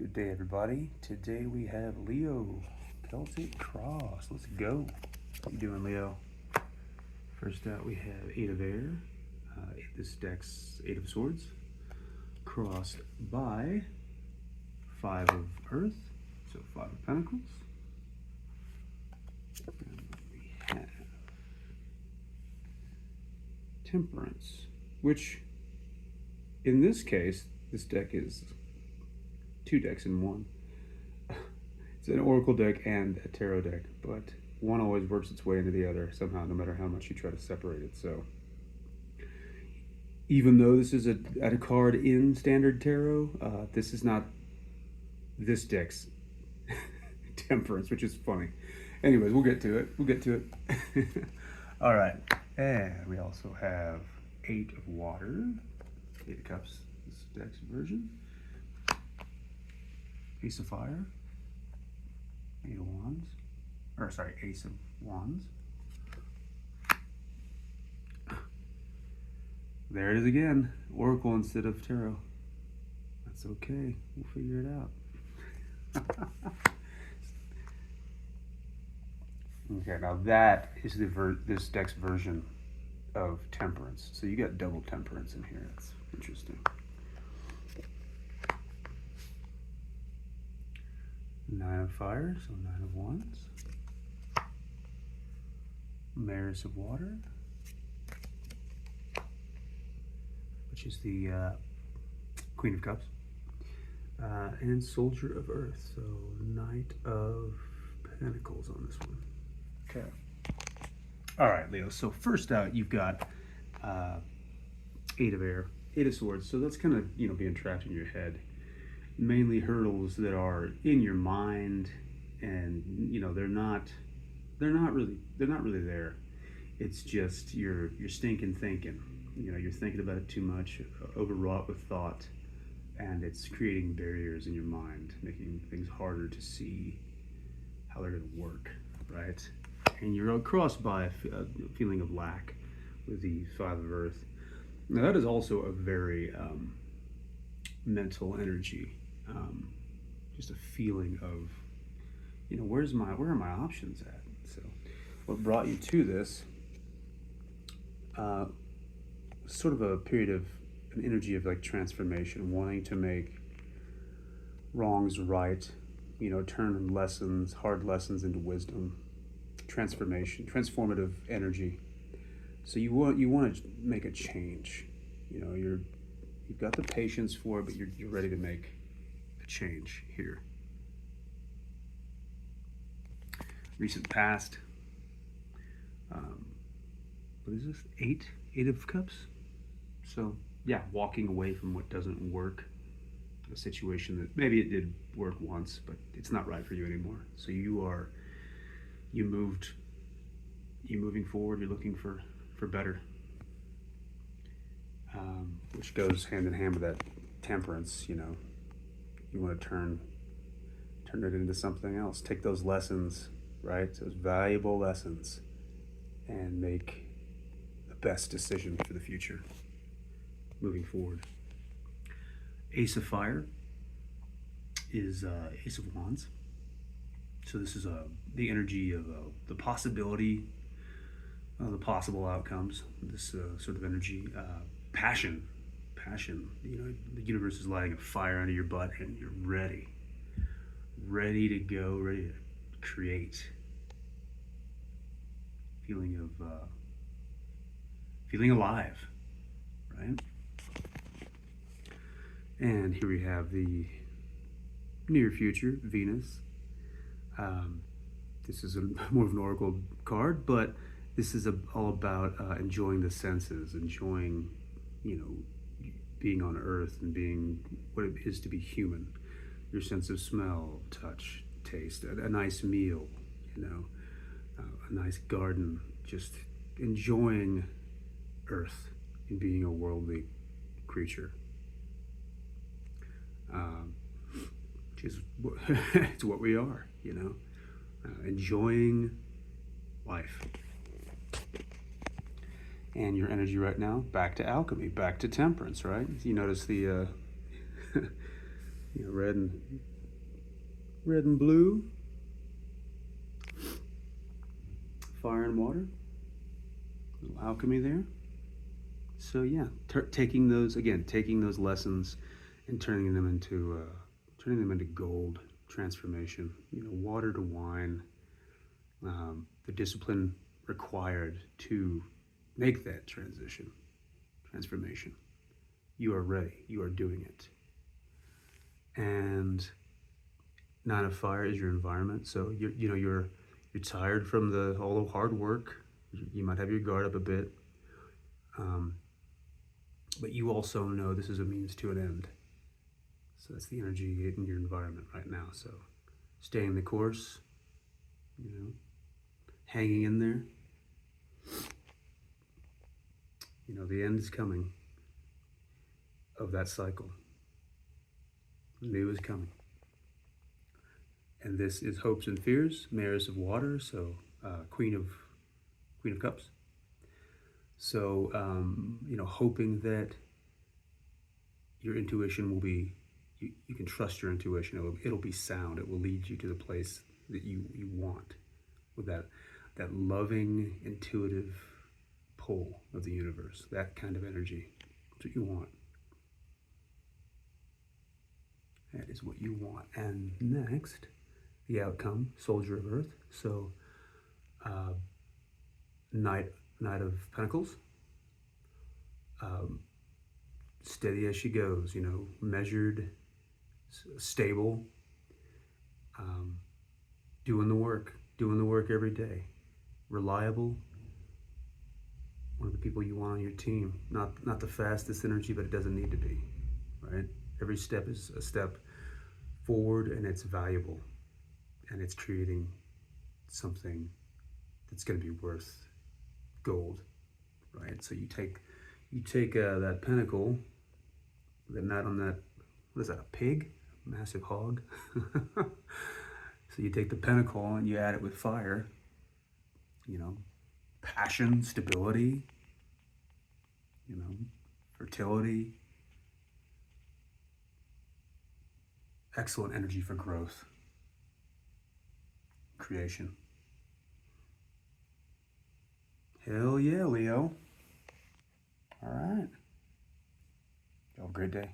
Good day, everybody. Today we have Leo, Celtic Cross. Let's go. How you doing, Leo? First out, we have Eight of Air. This deck's Eight of Swords, crossed by Five of Earth, so Five of Pentacles. And we have Temperance, which, in this case, this deck is two decks in one. It's an Oracle deck and a Tarot deck, but one always works its way into the other somehow, no matter how much you try to separate it. So even though this is a card in Standard Tarot, this is not this deck's Temperance, which is funny. Anyways, we'll get to it. All right, and we also have Eight of Water, Eight of Cups, this deck's version. Ace of Fire, Eight of Wands, Ace of Wands. There it is again, Oracle instead of Tarot. That's okay, we'll figure it out. Okay, now that is this deck's version of Temperance. So you got double Temperance in here. That's interesting. Nine of Fire, so Nine of Wands. Maris of Water, which is the Queen of Cups. And Soldier of Earth, so Knight of Pentacles on this one. Okay. All right, Leo. So first out, you've got Eight of Air, Eight of Swords. So that's kind of being trapped in your head. Mainly hurdles that are in your mind, and they're not really there. It's just you're stinking thinking. You're thinking about it too much, overwrought with thought, and it's creating barriers in your mind, making things harder to see how they're going to work, right? And you're crossed by a feeling of lack with the Five of Earth. Now that is also a very mental energy, just a feeling of, where are my options at? So what brought you to this, sort of a period of an energy of like transformation, wanting to make wrongs right, turn hard lessons into wisdom, transformation, transformative energy. So you want to make a change. You've got the patience for it, but you're ready to make a change here. Recent past. What is this? Eight of Cups. So yeah, walking away from what doesn't work. A situation that maybe it did work once, but it's not right for you anymore. So you're moving forward. You're looking for better. Which goes hand in hand with that Temperance. You want to turn it into something else. Take those lessons, right? Those valuable lessons, and make the best decision for the future, moving forward. Ace of Fire is Ace of Wands. So this is the energy of the possibility, the possible outcomes. This sort of energy, passion. The universe is lighting a fire under your butt, and you're ready to go, ready to create. Feeling alive, right? And here we have the near future, Venus. This is more of an oracle card, but this is all about enjoying the senses, enjoying, being on Earth and being what it is to be human. Your sense of smell, touch, taste, a nice meal, a nice garden, just enjoying Earth and being a worldly creature. Which is it's what we are, enjoying life. And your energy right now, back to alchemy, back to temperance, right? You notice the red and blue, fire and water, a little alchemy there. So yeah, taking those lessons and turning them into gold transformation. Water to wine, the discipline required to make that transformation. You are ready. You are doing it. And Nine of Fire is your environment. So you're tired from all the hard work. You might have your guard up a bit, but you also know this is a means to an end. So that's the energy in your environment right now. So staying the course, hanging in there. The end is coming of that cycle. New is coming. And this is hopes and fears, Mayoress of Water, so Queen of Cups. So hoping that your intuition will be, you can trust your intuition. It'll be sound. It will lead you to the place that you want, with that loving, intuitive pull of the universe. That kind of energy. That's what you want. That is what you want. And next, the outcome, Soldier of Earth. So, Knight of Pentacles. Steady as she goes, measured, stable, doing the work every day, reliable. One of the people you want on your team. Not the fastest energy, but it doesn't need to be, right? Every step is a step forward, and it's valuable, and it's creating something that's going to be worth gold, right? So you take that pentacle, the knot on that, what is that, a pig? A massive hog? So you take the pentacle and you add it with fire, passion, stability, fertility, excellent energy for growth, creation. Hell yeah, Leo. All right. Have a great day.